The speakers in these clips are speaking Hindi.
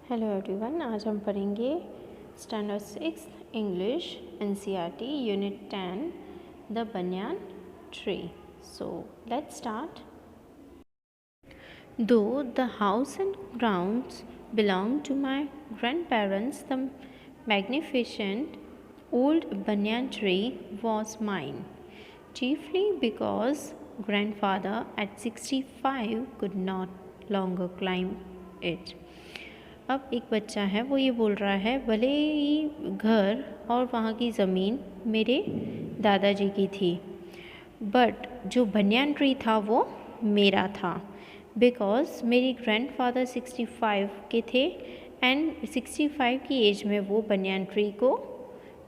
हेलो एवरीवन, आज हम पढ़ेंगे standard 6 English NCERT unit 10 the banyan tree. So let's start. Though the house and grounds belonged to my grandparents, the magnificent old banyan tree was mine, chiefly because grandfather at 65 could not longer climb it. अब एक बच्चा है, वो ये बोल रहा है, भले ही घर और वहाँ की ज़मीन मेरे दादाजी की थी, बट जो बनियान ट्री था वो मेरा था, बिकॉज मेरी ग्रैंडफादर 65 के थे एंड 65 की एज में वो बनियान ट्री को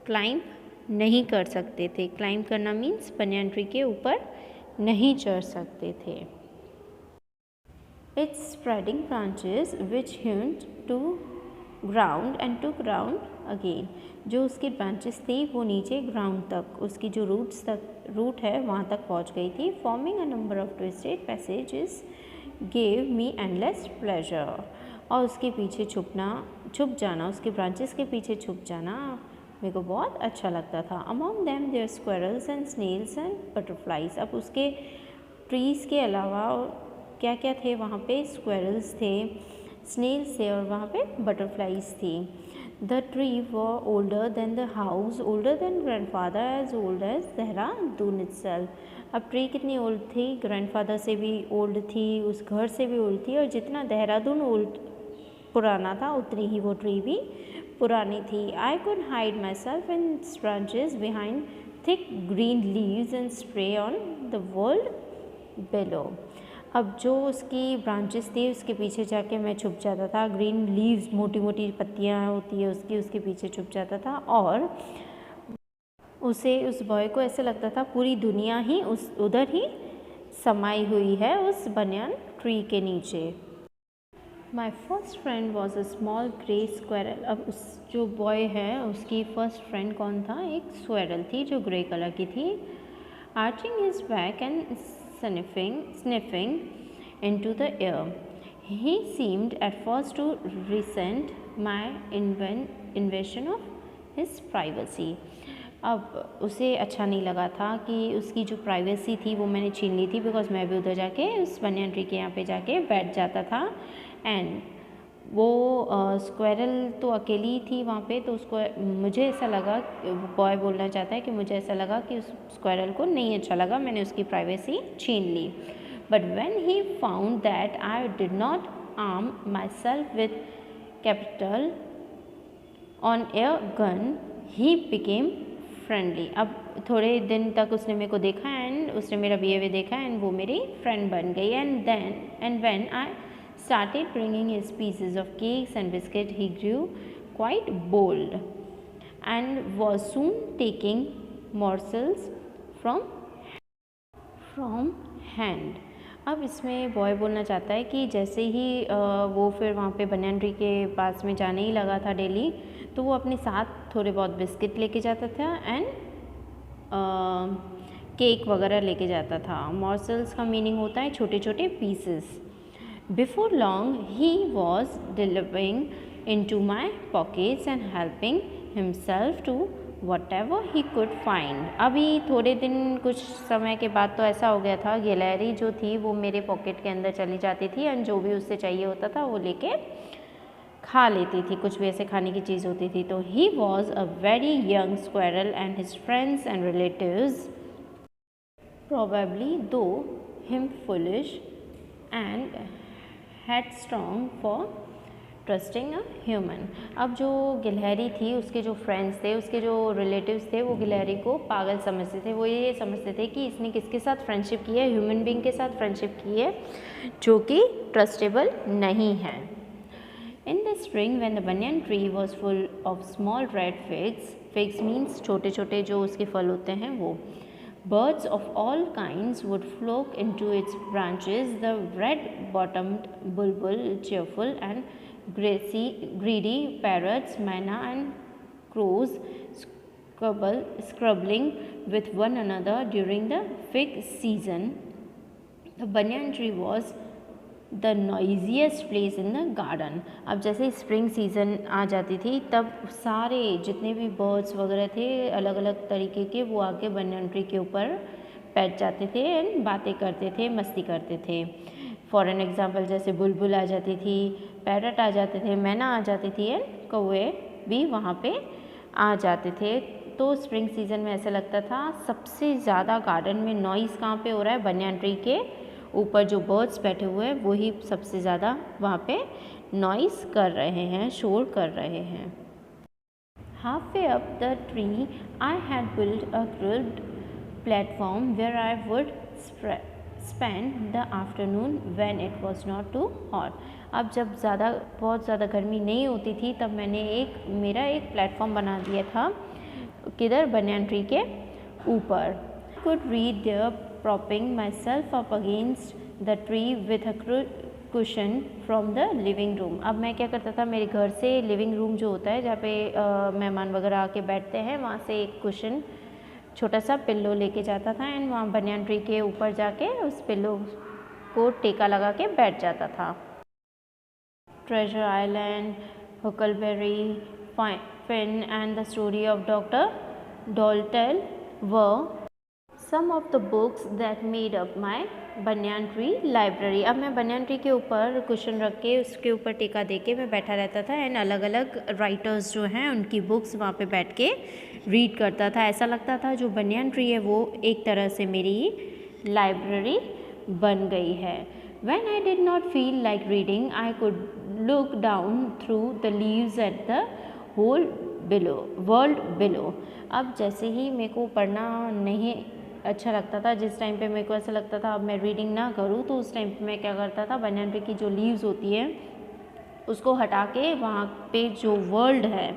क्लाइंब नहीं कर सकते थे. क्लाइंब करना मीन्स बनियान ट्री के ऊपर नहीं चढ़ सकते थे. Its spreading branches which hinged to ground and to ground again. जो उसकी ब्रांचेस थी वो नीचे ग्राउंड तक, उसकी जो रूट है वहाँ तक पहुँच गई थी. Forming a number of twisted passages gave me endless pleasure. और उसके पीछे छुप जाना, उसके ब्रांचेस के पीछे छुप जाना मेरे को बहुत अच्छा लगता था. Among them there squirrels and snails and butterflies. अब उसके ट्रीज़ के अलावा क्या क्या थे वहाँ पे? स्क्वायरल्स थे, स्नेल्स थे और वहाँ पे बटरफ्लाइज थी. The tree war older than the house, older than grandfather, as old as Dehradun itself. अब ट्री कितनी ओल्ड थी? ग्रैंडफादर से भी ओल्ड थी, उस घर से भी ओल्ड थी, और जितना देहरादून ओल्ड पुराना था उतनी ही वो ट्री भी पुरानी थी. I could hide my self in branches behind thick green leaves and spray on the world below. अब जो उसकी ब्रांचेस थी उसके पीछे जाके मैं छुप जाता था. ग्रीन लीव्स, मोटी मोटी पत्तियाँ होती है उसके पीछे छुप जाता था, और उस बॉय को ऐसे लगता था पूरी दुनिया ही उधर ही समाई हुई है उस बनियान ट्री के नीचे. My first friend was a small grey squirrel. अब उस जो बॉय है उसकी फर्स्ट फ्रेंड कौन था? एक स्क्वायरल थी जो ग्रे कलर की थी. Arching his back and sniffing into the air. He seemed at first to resent my invasion of his privacy. अब उसे अच्छा नहीं लगा था कि उसकी जो प्राइवेसी थी वो मैंने छीन ली थी, बिकॉज मैं भी उधर जाके उस बनियान ट्री के यहाँ पे जाके बैठ जाता था. एंड वो स्क्वायरल तो अकेली थी वहाँ पे, तो उसको मुझे ऐसा लगा, बॉय बोलना चाहता है कि मुझे ऐसा लगा कि उस स्क्वायरल को नहीं अच्छा लगा, मैंने उसकी प्राइवेसी छीन ली. But when he found that I did not arm myself with capital on a gun, he became friendly. अब थोड़े दिन तक उसने मेरे को देखा एंड उसने मेरा बिहेवियर देखा एंड वो मेरी फ्रेंड बन गई. And when I started bringing his pieces of cakes and biscuit, he grew quite bold and was soon taking morsels from hand. अब इसमें बॉय बोलना चाहता है कि जैसे ही वो फिर वहाँ पे बनियान ट्री के पास में जाने ही लगा था डेली, तो वो अपने साथ थोड़े बहुत बिस्किट लेके जाता था एंड केक वगैरह लेके जाता था. मॉर्सल्स का मीनिंग होता है छोटे छोटे pieces. Before long, he was delving into my pockets and helping himself to whatever he could find. अभी थोड़े दिन, कुछ समय के बाद तो ऐसा हो गया था, गिलहरी जो थी वो मेरे पॉकेट के अंदर चली जाती थी एंड जो भी उससे चाहिए होता था वो लेके खा लेती थी, कुछ भी ऐसे खाने की चीज़ होती थी. तो he was a very young squirrel and his friends and relatives probably though him foolish and headstrong for trusting a human. अब जो गिलहरी थी उसके जो फ्रेंड्स थे, उसके जो रिलेटिव्स थे, वो गिलहरी को पागल समझते थे. वो ये समझते थे कि इसने किसके साथ फ्रेंडशिप की है? ह्यूमन बीइंग के साथ फ्रेंडशिप की है जो कि ट्रस्टेबल नहीं है. In the spring when the banyan tree was full of small red figs means छोटे छोटे जो उसके फल होते हैं वो, birds of all kinds would flock into its branches. The red-bottomed bulbul, cheerful and greedy parrots, myna and crows squabbling with one another during the fig season. The banyan tree was the noisiest place in the garden. अब जैसे स्प्रिंग सीज़न आ जाती थी तब सारे जितने भी बर्ड्स वगैरह थे अलग अलग तरीके के, वो आके बनियन ट्री के ऊपर बैठ जाते थे एंड बातें करते थे, मस्ती करते थे। फॉर एन एग्ज़ाम्पल जैसे बुलबुल आ जाती थी, पैरट आ जाते थे, मैना आ जाती थी एंड कौवे भी वहाँ पे आ जाते थे। तो स्प्रिंग सीज़न में ऐसा लगता था सबसे ज़्यादा गार्डन में नॉइज़ कहाँ पे हो रहा है, बनियन ट्री के ऊपर जो बर्ड्स बैठे हुए हैं वही सबसे ज़्यादा वहाँ पे नॉइज़ कर रहे हैं, शोर कर रहे हैं। Halfway up the tree, I had built a grilled platform where I would spend the afternoon when it was not too hot. अब जब बहुत ज़्यादा गर्मी नहीं होती थी तब मैंने मेरा एक प्लेटफॉर्म बना दिया था, किधर, बनियन ट्री के ऊपर। Could read there, propping myself up against the tree with a cushion from the living room। अब मैं क्या करता था, मेरे घर से लिविंग रूम जो होता है जहाँ पे मेहमान वगैरह आके बैठते हैं, वहाँ से एक कुशन, छोटा सा पिल्लो लेके जाता था एंड वहाँ बनियन ट्री के ऊपर जाके उस पिल्लो को टेका लगा के बैठ जाता था। Treasure island, huckleberry finn and the story of doctor Dolittle were some of the books that made up my banyan tree library. अब मैं बनियन ट्री के ऊपर कुशन रख के उसके ऊपर टेका दे के मैं बैठा रहता था एंड अलग अलग राइटर्स जो हैं उनकी बुक्स वहाँ पे बैठ के रीड करता था। ऐसा लगता था जो बनियन ट्री है वो एक तरह से मेरी लाइब्रेरी बन गई है। When I did not feel like reading, I could look down through the leaves at the whole world below। अब जैसे ही मेरे को पढ़ना नहीं अच्छा लगता था, जिस टाइम पे मेरे को ऐसा लगता था अब मैं रीडिंग ना करूँ, तो उस टाइम पे मैं क्या करता था, बनियन ट्री की जो लीव्स होती है उसको हटा के वहाँ पे जो वर्ल्ड है,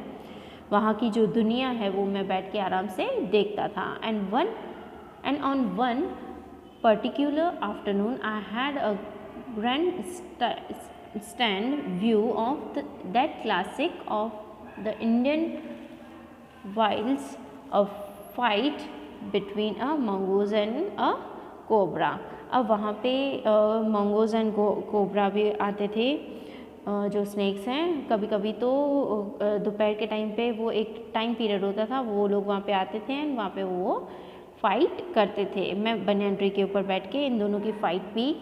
वहाँ की जो दुनिया है वो मैं बैठ के आराम से देखता था। And on one particular afternoon I had a grand stand view of that classic of the Indian Wilde's, a fight between a mongoose and a cobra. अब वहाँ पे मंगूज एंड कोबरा भी आते थे, जो स्नेक्स हैं। कभी कभी तो दोपहर के टाइम पे वो एक टाइम पीरियड होता था, वो लोग वहाँ पे आते थे एंड वहाँ पे वो फाइट करते थे। मैं बनियन ट्री के ऊपर बैठ के इन दोनों की फाइट भी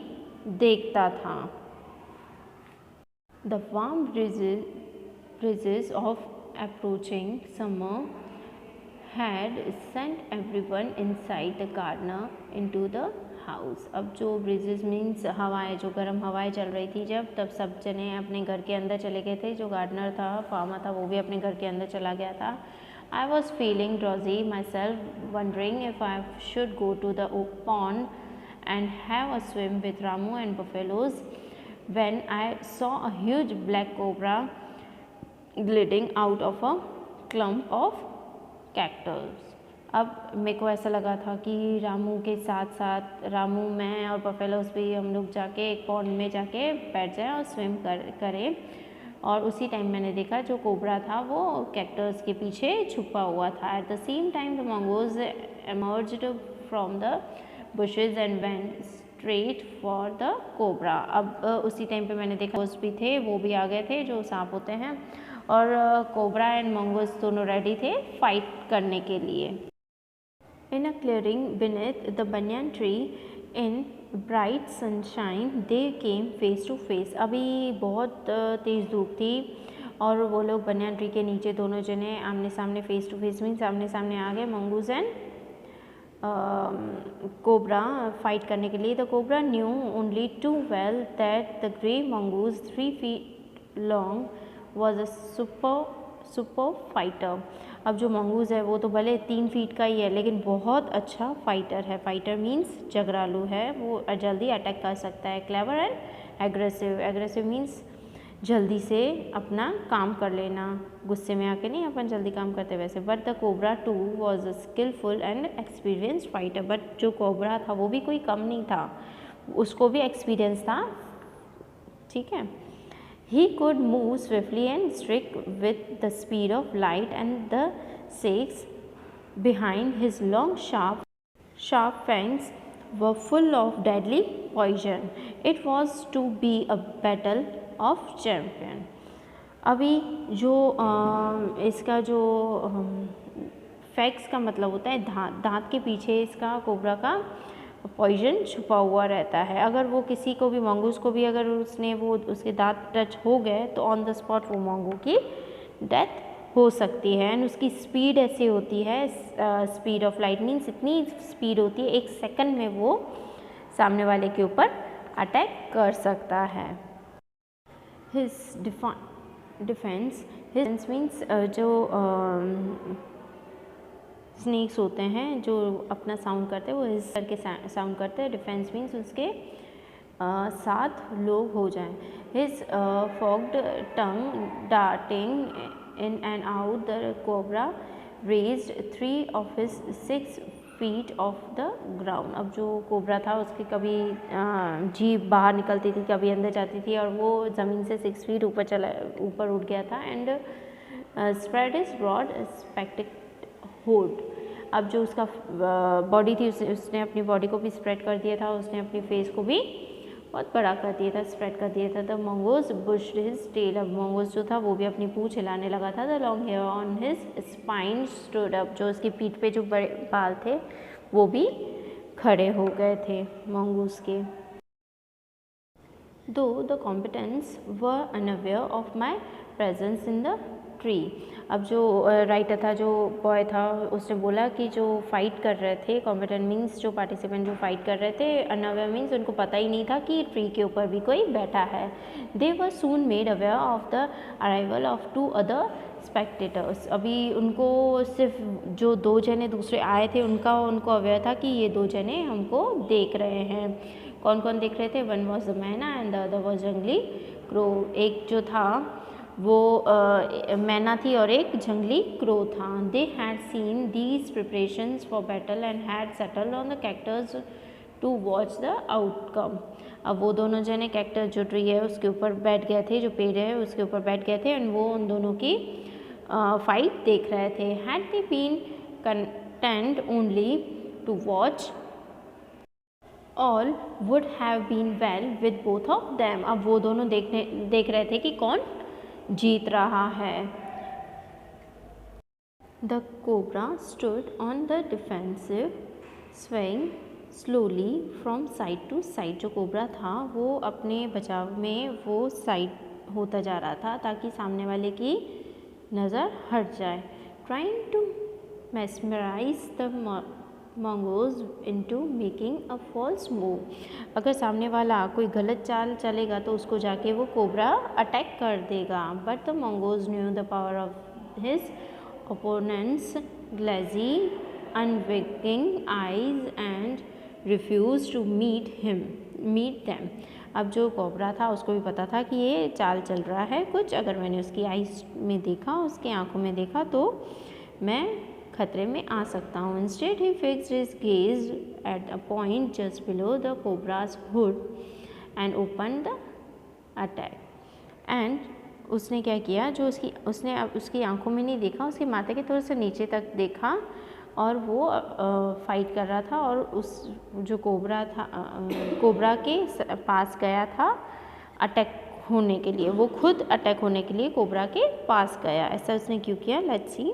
देखता था। The warm breezes of approaching summer had sent everyone inside the garden into the house। अब जो ब्रिजेस मीन्स हवाएं, जो गर्म हवाएं चल रही थी जब, तब सब जने अपने घर के अंदर चले गए थे। जो गार्डनर था, फार्मर था, वो भी अपने घर के अंदर चला गया था। I was feeling drowsy myself, wondering if I should go to the pond and have a swim with Ramu and buffaloes, when I saw a huge black cobra gliding out of a clump of cactus. अब मेरे को ऐसा लगा था कि रामू के साथ साथ रामू, मैं और बफेलोस भी हम लोग जाके एक पॉन्ड में जाके बैठ जाएं और स्विम करें। और उसी टाइम मैंने देखा जो कोबरा था वो कैक्टस के पीछे छुपा हुआ था। At the same time the mongoose emerged from the bushes and went straight for the cobra. अब उसी टाइम पे मैंने देखा मंगोज भी थे, वो भी आ गए थे, जो सांप होते हैं, और कोबरा एंड मंगोज दोनों रेडी थे फाइट करने के लिए। In a clearing beneath the banyan tree in bright sunshine they came face to face. अभी बहुत तेज़ धूप थी और वो लोग बनियन ट्री के नीचे दोनों जने आमने सामने, फेस टू फेस मीन्स आमने सामने आ गए, मंगूज एंड कोबरा फाइट करने के लिए। The cobra knew only too well that the grey mongoose 3 feet long was a super fighter. अब जो मंगूज़ है वो तो भले 3 फीट का ही है लेकिन बहुत अच्छा फाइटर है। फाइटर मीन्स जगरालू है, वो जल्दी अटैक कर सकता है। Clever and aggressive, aggressive means जल्दी से अपना काम कर लेना, गुस्से में आके नहीं, अपन जल्दी काम करते वैसे। But the cobra too was a skillful and experienced fighter. But जो कोबरा था वो भी कोई कम नहीं था, उसको भी एक्सपीरियंस था, ठीक है। He could move swiftly and strike with the speed of light, and the snakes behind his long sharp fangs were full of deadly poison. It was to be a battle of champion. अभी जो इसका जो फैक्स का मतलब होता है दांत के पीछे इसका कोबरा का पॉइजन छुपा हुआ रहता है। अगर वो किसी को भी मंगूस को भी अगर उसने वो उसके दांत टच हो गए तो ऑन द स्पॉट वो मंगू की डेथ हो सकती है। एंड उसकी स्पीड ऐसी होती है, स्पीड ऑफ लाइट मीन्स इतनी स्पीड होती है 1 सेकंड में वो सामने वाले के ऊपर अटैक कर सकता है। हिज डिफेंस मीन्स जो स्नेक्स होते हैं जो अपना साउंड करते हैं वो हिज करके साउंड करते हैं। डिफेंस मीन्स उसके 7 लोग हो जाएं। His forged tongue darting in and out the cobra raised 3 of his 6 feet off the ground। अब जो कोबरा था उसकी कभी जीभ बाहर निकलती थी, कभी अंदर जाती थी और वो ज़मीन से 6 फीट ऊपर उठ गया था। And spread its broad spectacled hood. अब जो उसका बॉडी थी उसने अपनी बॉडी को भी स्प्रेड कर दिया था, उसने अपनी फेस को भी बहुत बड़ा कर दिया था, स्प्रेड कर दिया था। The mongoose bushed his tail. अब मंगोज जो था वो भी अपनी पूंछ हिलाने लगा था। The long hair on his spine stood up. जो उसकी पीठ पे जो बड़े बाल थे वो भी खड़े हो गए थे मंगूस के। दो the competents were unaware of my presence in the tree. अब जो राइटर था, जो बॉय था, उसने बोला कि जो फाइट कर रहे थे, कॉम्पिटेंट मीन्स जो पार्टिसिपेंट जो फाइट कर रहे थे, अनअवेयर मीन्स उनको पता ही नहीं था कि ट्री के ऊपर भी कोई बैठा है। They were soon made aware of the arrival of 2 other spectators. अभी उनको सिर्फ जो 2 जने दूसरे आए थे उनको अवेयर था कि ये 2 जने हमको देख रहे हैं। कौन कौन देख रहे थे? वन वॉज द मैना एंड द अदर वॉज जंगली क्रो। एक जो था वो मैना थी और एक जंगली क्रो था। They had seen these preparations for battle and had settled on the cactus to watch the outcome. अब वो दोनों जने कैक्टर जो ट्री है उसके ऊपर बैठ गए थे, जो पेड़ है उसके ऊपर बैठ गए थे एंड वो उन दोनों की फाइट देख रहे थे। Had they been content only to watch all would have been well with both of them. अब वो दोनों देख रहे थे कि कौन जीत रहा है। The cobra stood on the defensive swing slowly from side to side. जो कोबरा था वो अपने बचाव में वो साइड होता जा रहा था ताकि सामने वाले की नज़र हट जाए। Trying to mesmerize the mongoose into making a false move। अगर सामने वाला कोई गलत चाल चलेगा तो उसको जाके वो कोबरा अटैक कर देगा। But the mongoose knew the power of his opponents glazy unwinking eyes and refused to meet them। अब जो कोबरा था उसको भी पता था कि ये चाल चल रहा है कुछ, अगर मैंने उसकी आईज में देखा, उसकी आंखों में देखा तो मैं खतरे में आ सकता हूँ। Instead he fixed his gaze at a point just below the cobras hood and open the attack. And उसने क्या किया, जो उसने अब उसकी आंखों में नहीं देखा, उसके माथे के थोड़े से नीचे तक देखा और वो फाइट कर रहा था और उस जो कोबरा था कोबरा के पास गया था अटैक होने के लिए। वो खुद अटैक होने के लिए कोबरा के पास गया। ऐसा उसने क्यों किया? Let's see.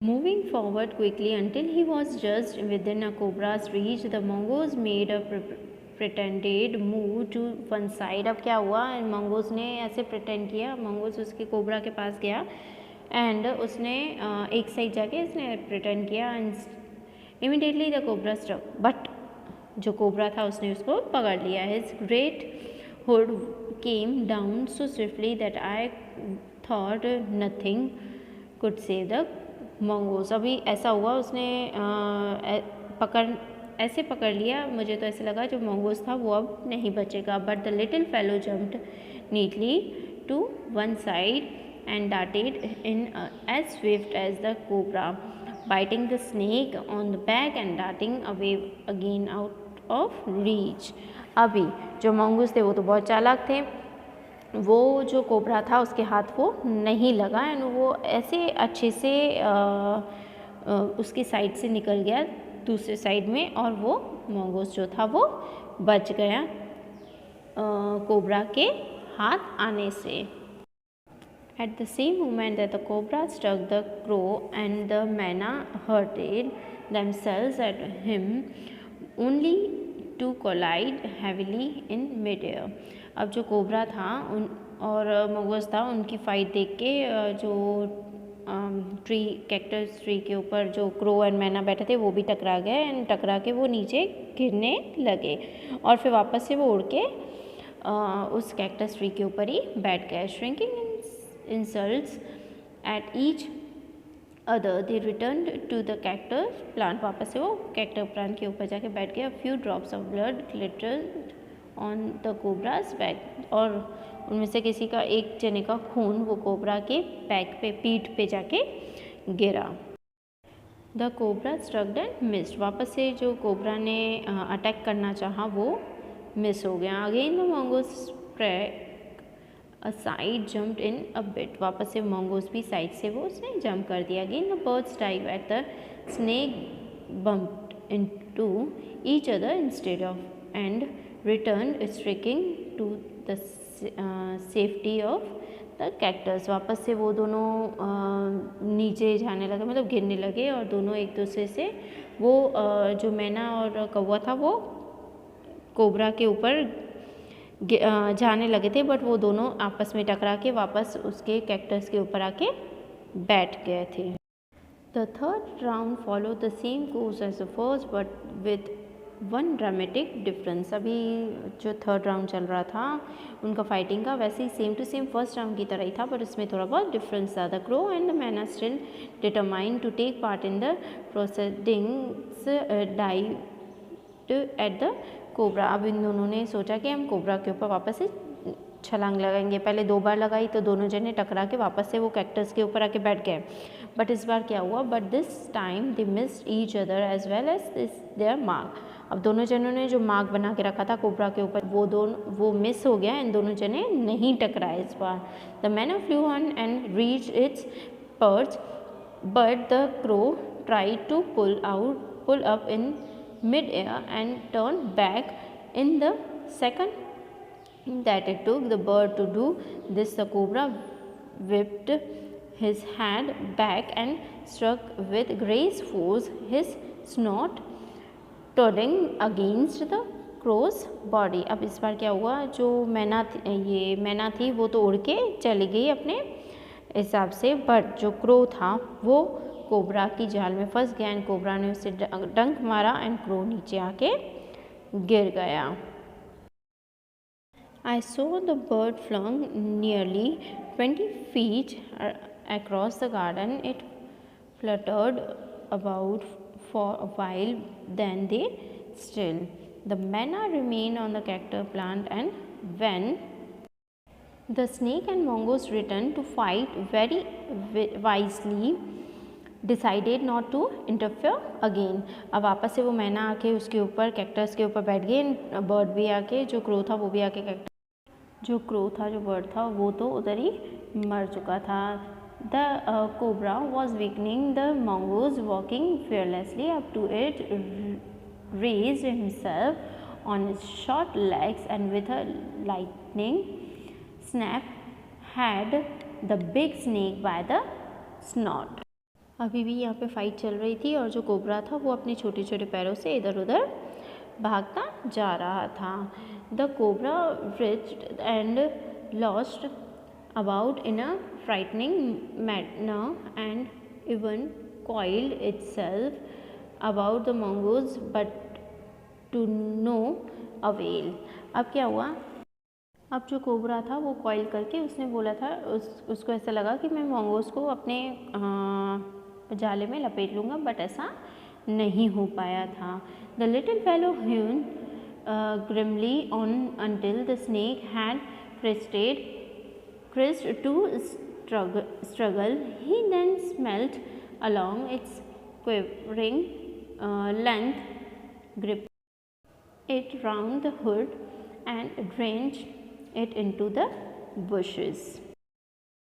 Moving forward quickly until he was just within a cobra's reach, the mongoose made a pretended move to one side। अब क्या हुआ, mongoose ने ऐसे pretend किया, mongoose उसके कोबरा के पास गया एंड उसने एक साइड जाके उसने pretend किया and immediately the cobra struck। But जो कोबरा था उसने उसको पकड़ लिया। His great hood came down so swiftly that I thought nothing could save the mongoose। अभी ऐसा हुआ, उसने ऐसे पकड़ लिया, मुझे तो ऐसे लगा जो mongoose था वो अब नहीं बचेगा। But the little fellow jumped neatly to one side and darted in as swift as the cobra, biting the snake on the back and darting away again out of reach। अभी जो mongoose थे वो तो बहुत चालाक थे, वो जो कोबरा था उसके हाथ वो नहीं लगा एंड वो ऐसे अच्छे से उसके साइड से निकल गया दूसरे साइड में और वो mongoose जो था वो बच गया कोबरा के हाथ आने से. At the same moment that the cobra struck the crow and the manna hurled themselves at him, only to collide heavily in mid-air. अब जो कोबरा था और मंगूस था, उनकी फाइट देख के जो कैक्टस ट्री के ऊपर जो क्रो एंड मैना बैठे थे वो भी टकरा गए एंड टकरा के वो नीचे गिरने लगे और फिर वापस से वो उड़ के उस कैक्टस ट्री के ऊपर ही बैठ गए. Shrinking insults at each other they returned to the cactus plant. वापस से वो कैक्टस प्लांट के ऊपर जाके बैठ गए. A few drops of blood glittered on the cobra's back. और उनमें से किसी का एक जने का खून वो कोबरा के बैक पे पीठ पे जाके गिरा. The cobra struck and missed. वापस से जो कोबरा ने अटैक करना चाहा वो मिस हो गया. Again the mongoose sprang aside, jumped in a bit. वापस से mongoose भी साइड से वो उसने जंप कर दिया. Again the birds dived at the snake, bumped into each other instead of and returned shrieking to the safety of the cactus. वापस से वो दोनों नीचे जाने लगे, मतलब गिरने लगे और दोनों एक दूसरे से वो जो मैना और कौवा था वो कोबरा के ऊपर जाने लगे थे, बट वो दोनों आपस में टकरा के वापस उसके कैक्टस के ऊपर आके बैठ गए थे. The third round followed the same course as the first, but with one dramatic difference. अभी जो थर्ड राउंड चल रहा था उनका फाइटिंग का वैसे ही same to same first round की तरह ही था, पर उसमें थोड़ा बहुत डिफरेंस था. The crow and the man are still determined to take part in the proceedings. Dived at the cobra. अब इन दोनों ने सोचा कि हम कोबरा के ऊपर वापस से छलांग लगाएंगे. पहले 2 बार लगाई तो दोनों जने टकरा के वापस से वो कैक्टस के ऊपर आके बैठ गए. बट इस बार क्या हुआ, but this time they missed each other as well as their mark. अब दोनों जनों ने जो मार्क बना के रखा था कोबरा के ऊपर वो मिस हो गया. इन दोनों जने नहीं टकराए इस बार. The myna flew on and reach its perch, but the crow tried to pull up in mid-air and turned back. In the second that it took the bird to do this, the cobra whipped his head back and struck with great force, his snout turning against the crow's body. अब इस बार क्या हुआ, जो मैना थी वो तो उड़ के चली गई अपने हिसाब से, बट जो क्रो था वो कोबरा की जाल में फंस गया एंड कोबरा ने उसे डंक मारा एंड क्रो नीचे आके गिर गया. I saw the bird flung nearly 20 feet across the garden. It fluttered about for a while, then they still. The manna remained on the cactus plant, and when the snake and mongoose returned to fight very wisely, decided not to interfere again. अब वापस से वो मैना आके उसके ऊपर कैक्टस के ऊपर बैठ गए. बर्ड भी आके जो क्रो था वो भी आके जो बर्ड था वो तो उधर ही मर चुका था. The cobra was weakening. The mongoose walking fearlessly up to it raised himself on his short legs and with a lightning snap had the big snake by the snout. अभी भी यहाँ पे फाइट चल रही थी और जो कोबरा था वो अपने छोटे छोटे पैरों से इधर उधर भागता जा रहा था. The cobra writhed and lurched about in a frightening manner and even coiled itself about the mongoose, but to no avail. अब क्या हुआ, अब जो कोबरा था वो कॉइल करके उसने बोला था उसको ऐसा लगा कि मैं मंगोस को अपने जाले में लपेट लूँगा, बट ऐसा नहीं हो पाया था. The little fellow hung grimly on until the snake had crested to struggle. He then smelt along its quivering length, gripped it round the hood and drenched it into the bushes.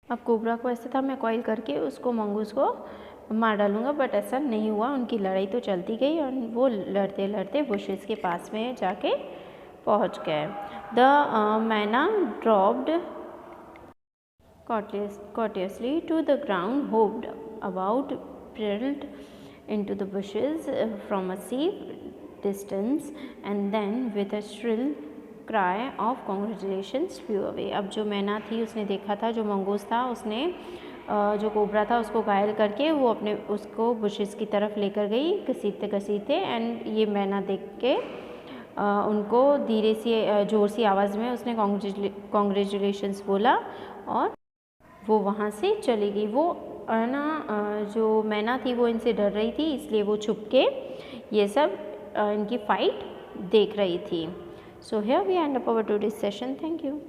अब कोबरा को ऐसा था, मैं कॉइल करके उसको मंगूस को मार डालूँगा, बट ऐसा नहीं हुआ। उनकी लड़ाई तो चलती गई और वो लड़ते लड़ते बुशेस के पास में जाके पहुंच गए। द मैना dropped courteously to the ground, hopped about, peered into the bushes from a safe distance, and then with a shrill cry of congratulations flew away. अब जो मैना थी उसने देखा था, जो मंगूस था उसने जो कोबरा था उसको घायल करके वो अपने उसको बुशेस की तरफ लेकर गई घसीटते घसीटते। एंड ये मैना देख के उनको धीरे सी ज़ोर सी आवाज़ में उसने कॉन्ग्रेचुलेशंस बोला और वो वहाँ से चली गई। वो ना जो मैना थी वो इनसे डर रही थी, इसलिए वो छुप के ये सब इनकी फ़ाइट देख रही थी। So here we end up our today's session. Thank you.